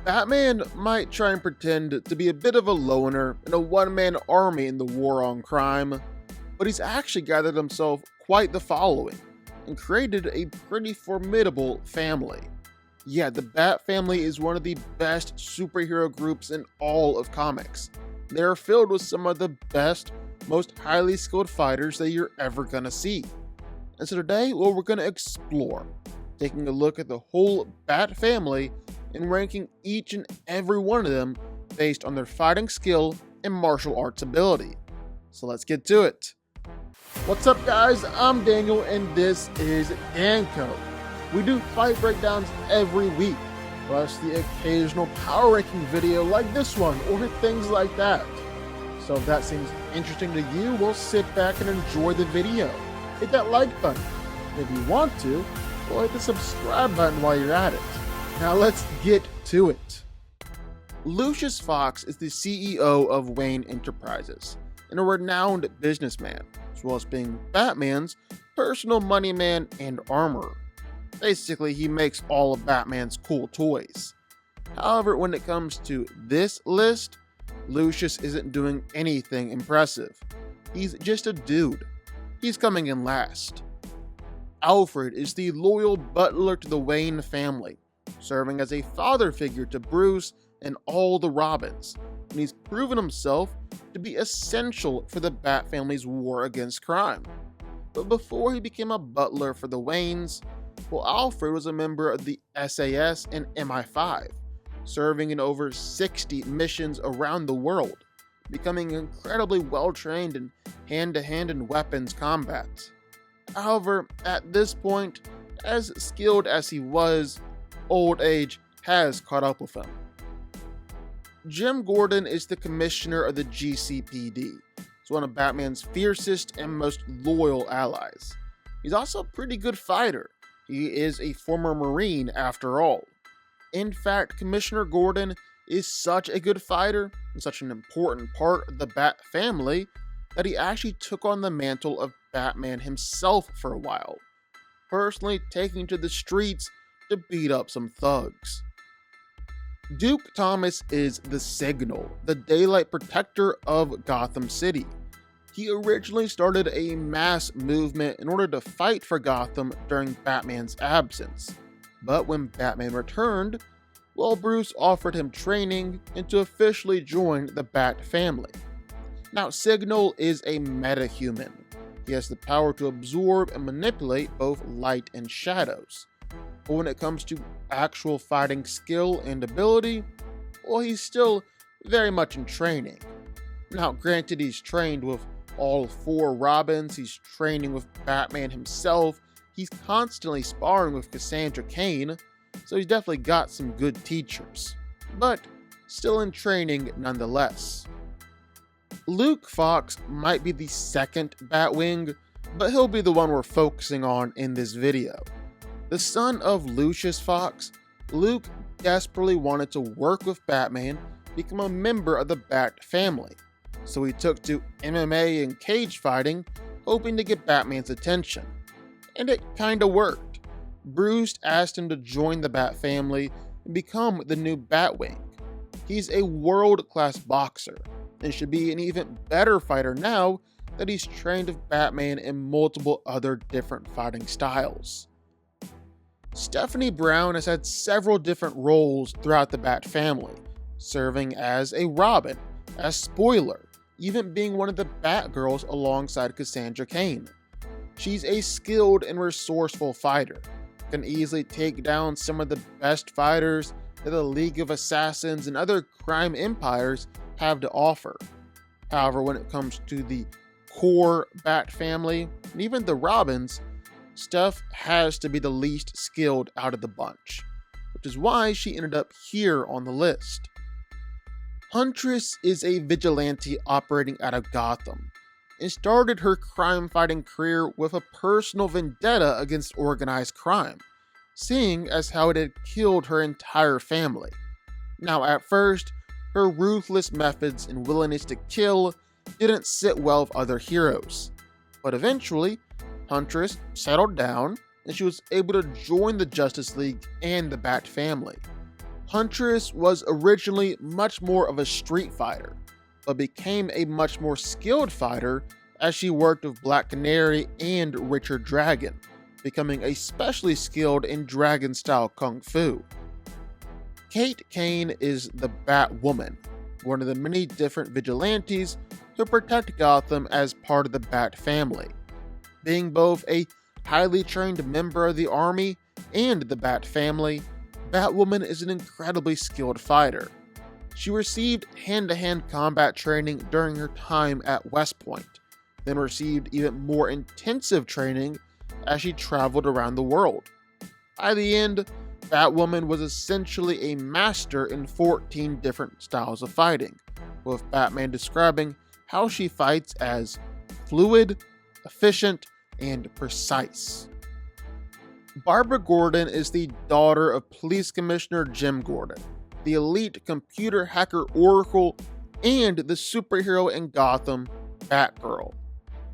Batman might try and pretend to be a bit of a loner in a one-man army in the war on crime, but he's actually gathered himself quite the following and created a pretty formidable family. Yeah, the Bat family is one of the best superhero groups in all of comics. They are filled with some of the best, most highly skilled fighters that you're ever gonna see. And so today, we're gonna explore, taking a look at the whole Bat family and ranking each and every one of them based on their fighting skill and martial arts ability. So let's get to it. What's up guys, I'm Daniel and this is DanCo. We do fight breakdowns every week, plus the occasional power ranking video like this one or things like that. So if that seems interesting to you, we'll sit back and enjoy the video. Hit that like button. If you want to, we'll hit the subscribe button while you're at it. Now let's get to it. Lucius Fox is the CEO of Wayne Enterprises and a renowned businessman, as well as being Batman's personal money man and armorer. Basically, he makes all of Batman's cool toys. However, when it comes to this list, Lucius isn't doing anything impressive. He's just a dude. He's coming in last. Alfred is the loyal butler to the Wayne family, serving as a father figure to Bruce and all the Robins, and he's proven himself to be essential for the Bat family's war against crime. But before he became a butler for the Waynes, Alfred was a member of the SAS and MI5, serving in over 60 missions around the world, becoming incredibly well-trained in hand-to-hand and weapons combat. However, at this point, as skilled as he was, old age has caught up with him. Jim Gordon is the commissioner of the GCPD. He's one of Batman's fiercest and most loyal allies. He's also a pretty good fighter. He is a former Marine after all. In fact, Commissioner Gordon is such a good fighter and such an important part of the Bat family that he actually took on the mantle of Batman himself for a while, personally taking to the streets to beat up some thugs. Duke Thomas is the Signal, the daylight protector of Gotham City. He originally started a mass movement in order to fight for Gotham during Batman's absence, but when Batman returned, Bruce offered him training and to officially join the Bat family. Now, Signal is a metahuman. He has the power to absorb and manipulate both light and shadows. But when it comes to actual fighting skill and ability, he's still very much in training. Now, granted, he's trained with all 4 Robins, he's training with Batman himself, he's constantly sparring with Cassandra Kane, so he's definitely got some good teachers, but still in training nonetheless. Luke Fox might be the second Batwing, but he'll be the one we're focusing on in this video. The son of Lucius Fox, Luke desperately wanted to work with Batman, become a member of the Bat family, so he took to MMA and cage fighting, hoping to get Batman's attention. And it kinda worked. Bruce asked him to join the Bat family and become the new Batwing. He's a world-class boxer, and should be an even better fighter now that he's trained with Batman in multiple other different fighting styles. Stephanie Brown has had several different roles throughout the Bat family, serving as a Robin, as Spoiler, even being one of the Batgirls alongside Cassandra Kane. She's a skilled and resourceful fighter, can easily take down some of the best fighters that the League of Assassins and other crime empires have to offer. However, when it comes to the core Bat family, and even the Robins, Steph has to be the least skilled out of the bunch, which is why she ended up here on the list. Huntress is a vigilante operating out of Gotham, and started her crime-fighting career with a personal vendetta against organized crime, seeing as how it had killed her entire family. Now, at first, her ruthless methods and willingness to kill didn't sit well with other heroes, but eventually, Huntress settled down and she was able to join the Justice League and the Bat family. Huntress was originally much more of a street fighter, but became a much more skilled fighter as she worked with Black Canary and Richard Dragon, becoming especially skilled in dragon-style kung fu. Kate Kane is the Batwoman, one of the many different vigilantes who protect Gotham as part of the Bat family. Being both a highly trained member of the army and the Bat family, Batwoman is an incredibly skilled fighter. She received hand-to-hand combat training during her time at West Point, then received even more intensive training as she traveled around the world. By the end, Batwoman was essentially a master in 14 different styles of fighting, with Batman describing how she fights as fluid, efficient, and precise. Barbara Gordon is the daughter of Police Commissioner Jim Gordon, the elite computer hacker Oracle, and the superhero in Gotham, Batgirl.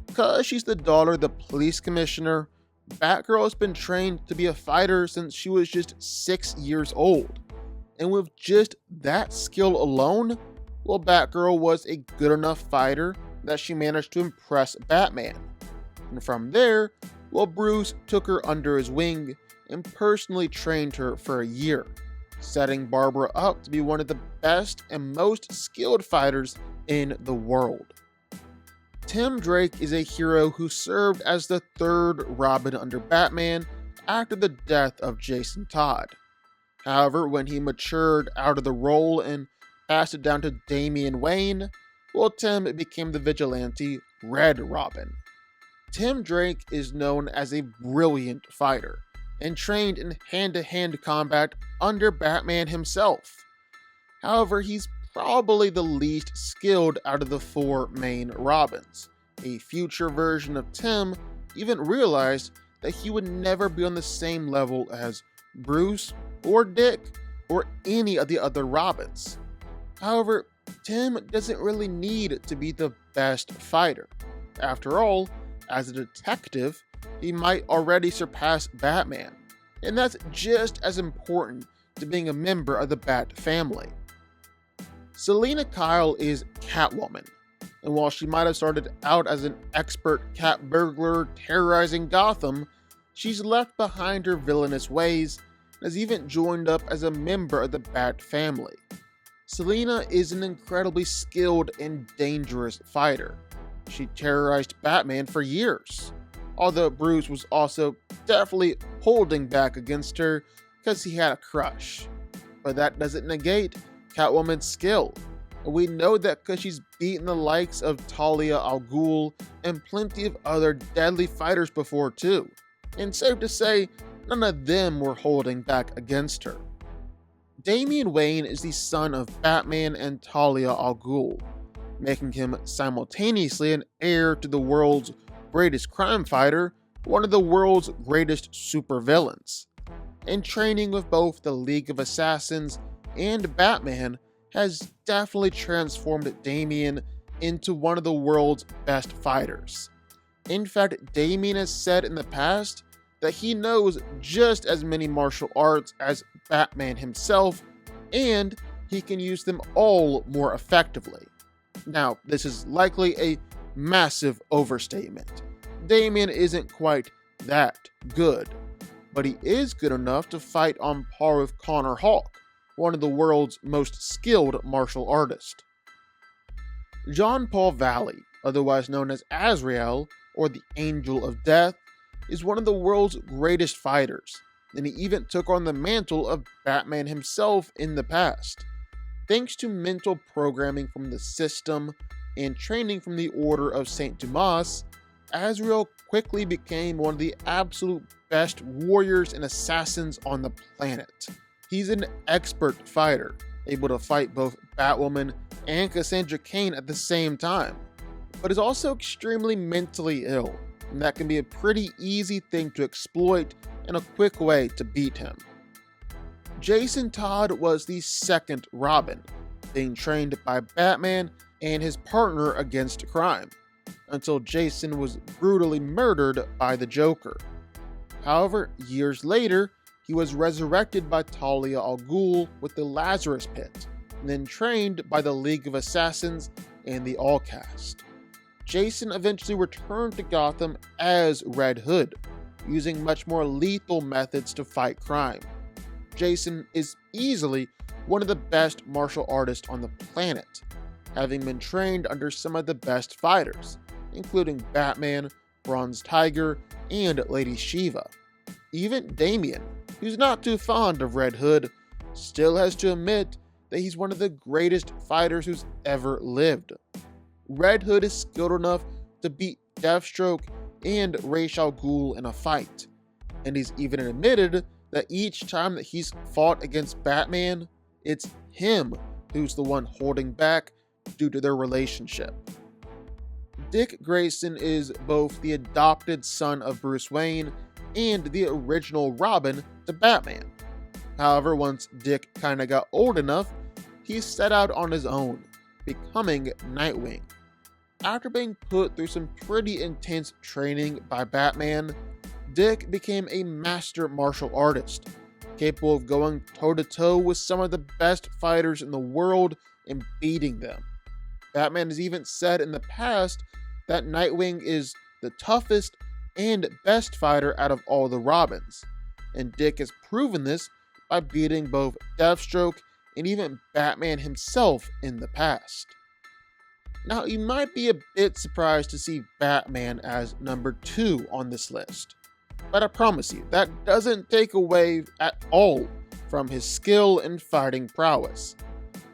Because she's the daughter of the police commissioner, Batgirl has been trained to be a fighter since she was just 6 years old. And with just that skill alone, well, Batgirl was a good enough fighter that she managed to impress Batman. And from there, well, Bruce took her under his wing and personally trained her for a year, setting Barbara up to be one of the best and most skilled fighters in the world. Tim Drake is a hero who served as the third Robin under Batman after the death of Jason Todd. However, when he matured out of the role and passed it down to Damian Wayne, well, Tim became the vigilante Red Robin. Tim Drake is known as a brilliant fighter and trained in hand-to-hand combat under Batman himself. However, he's probably the least skilled out of the 4 main Robins. A future version of Tim even realized that he would never be on the same level as Bruce or Dick or any of the other Robins. However, Tim doesn't really need to be the best fighter. After all, as a detective, he might already surpass Batman, and that's just as important to being a member of the Bat family. Selina Kyle is Catwoman, and while she might have started out as an expert cat burglar terrorizing Gotham, she's left behind her villainous ways and has even joined up as a member of the Bat family. Selina is an incredibly skilled and dangerous fighter. She terrorized Batman for years, although Bruce was also definitely holding back against her because he had a crush. But that doesn't negate Catwoman's skill, and we know that because she's beaten the likes of Talia al Ghul and plenty of other deadly fighters before too, and safe to say, none of them were holding back against her. Damian Wayne is the son of Batman and Talia al Ghul, making him simultaneously an heir to the world's greatest crime fighter, one of the world's greatest supervillains. And training with both the League of Assassins and Batman has definitely transformed Damian into one of the world's best fighters. In fact, Damian has said in the past that he knows just as many martial arts as Batman himself, and he can use them all more effectively. Now, this is likely a massive overstatement. Damian isn't quite that good, but he is good enough to fight on par with Connor Hawke, one of the world's most skilled martial artists. John Paul Valley, otherwise known as Azrael, or the Angel of Death, is one of the world's greatest fighters, and he even took on the mantle of Batman himself in the past. Thanks to mental programming from the system and training from the Order of St. Dumas, Azrael quickly became one of the absolute best warriors and assassins on the planet. He's an expert fighter, able to fight both Batwoman and Cassandra Kane at the same time, but is also extremely mentally ill, and that can be a pretty easy thing to exploit and a quick way to beat him. Jason Todd was the second Robin, being trained by Batman and his partner against crime, until Jason was brutally murdered by the Joker. However, years later, he He was resurrected by Talia al Ghul with the Lazarus Pit, and then trained by the League of Assassins and the Allcast. Jason eventually returned to Gotham as Red Hood, using much more lethal methods to fight crime. Jason is easily one of the best martial artists on the planet, having been trained under some of the best fighters, including Batman, Bronze Tiger, and Lady Shiva. Even Damian, who's not too fond of Red Hood, still has to admit that he's one of the greatest fighters who's ever lived. Red Hood is skilled enough to beat Deathstroke and Ra's al Ghul in a fight, and he's even admitted that each time that he's fought against Batman, it's him who's the one holding back due to their relationship. Dick Grayson is both the adopted son of Bruce Wayne and the original Robin to Batman. However, once Dick kinda got old enough, he set out on his own, becoming Nightwing. After being put through some pretty intense training by Batman, Dick became a master martial artist, capable of going toe-to-toe with some of the best fighters in the world and beating them. Batman has even said in the past that Nightwing is the toughest and best fighter out of all the Robins, and Dick has proven this by beating both Deathstroke and even Batman himself in the past. Now, you might be a bit surprised to see Batman as number 2 on this list, but I promise you, that doesn't take away at all from his skill and fighting prowess.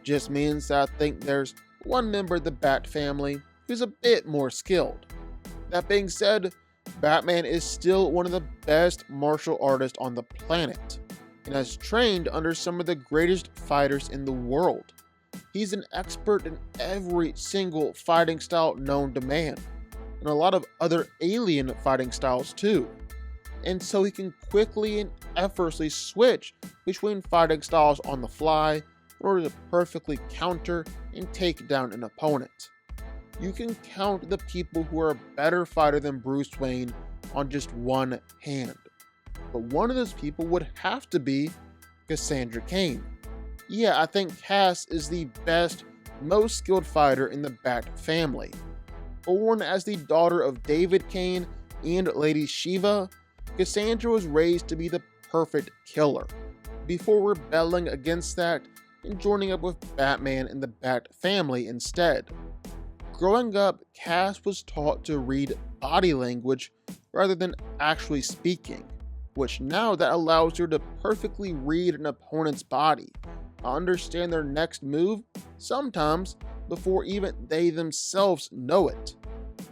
Just means that I think there's one member of the Bat family who's a bit more skilled. That being said, Batman is still one of the best martial artists on the planet, and has trained under some of the greatest fighters in the world. He's an expert in every single fighting style known to man, and a lot of other alien fighting styles too. And so he can quickly and effortlessly switch between fighting styles on the fly in order to perfectly counter and take down an opponent. You can count the people who are a better fighter than Bruce Wayne on just one hand. But one of those people would have to be Cassandra Kane. Yeah, I think Cass is the best, most skilled fighter in the Bat family. Born as the daughter of David Kane and Lady Shiva, Cassandra was raised to be the perfect killer, before rebelling against that and joining up with Batman and the Bat family instead. Growing up, Cass was taught to read body language rather than actually speaking, which now that allows her to perfectly read an opponent's body, understand their next move, sometimes before even they themselves know it.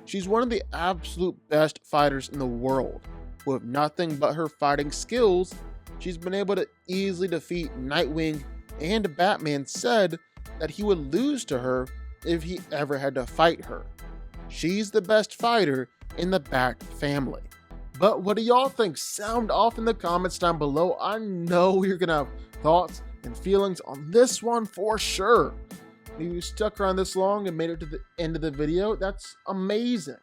She's one of the absolute best fighters in the world. With nothing but her fighting skills, she's been able to easily defeat Nightwing, and Batman said that he would lose to her if he ever had to fight her. She's the best fighter in the Bat family. But what do y'all think? Sound off in the comments down below. I know you're gonna have thoughts and feelings on this one for sure. If you stuck around this long and made it to the end of the video, that's amazing.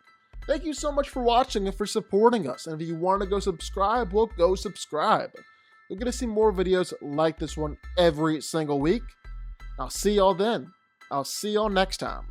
Thank you so much for watching and for supporting us. And if you want to go subscribe, well, go subscribe. You're going to see more videos like this one every single week. I'll see y'all then. I'll see y'all next time.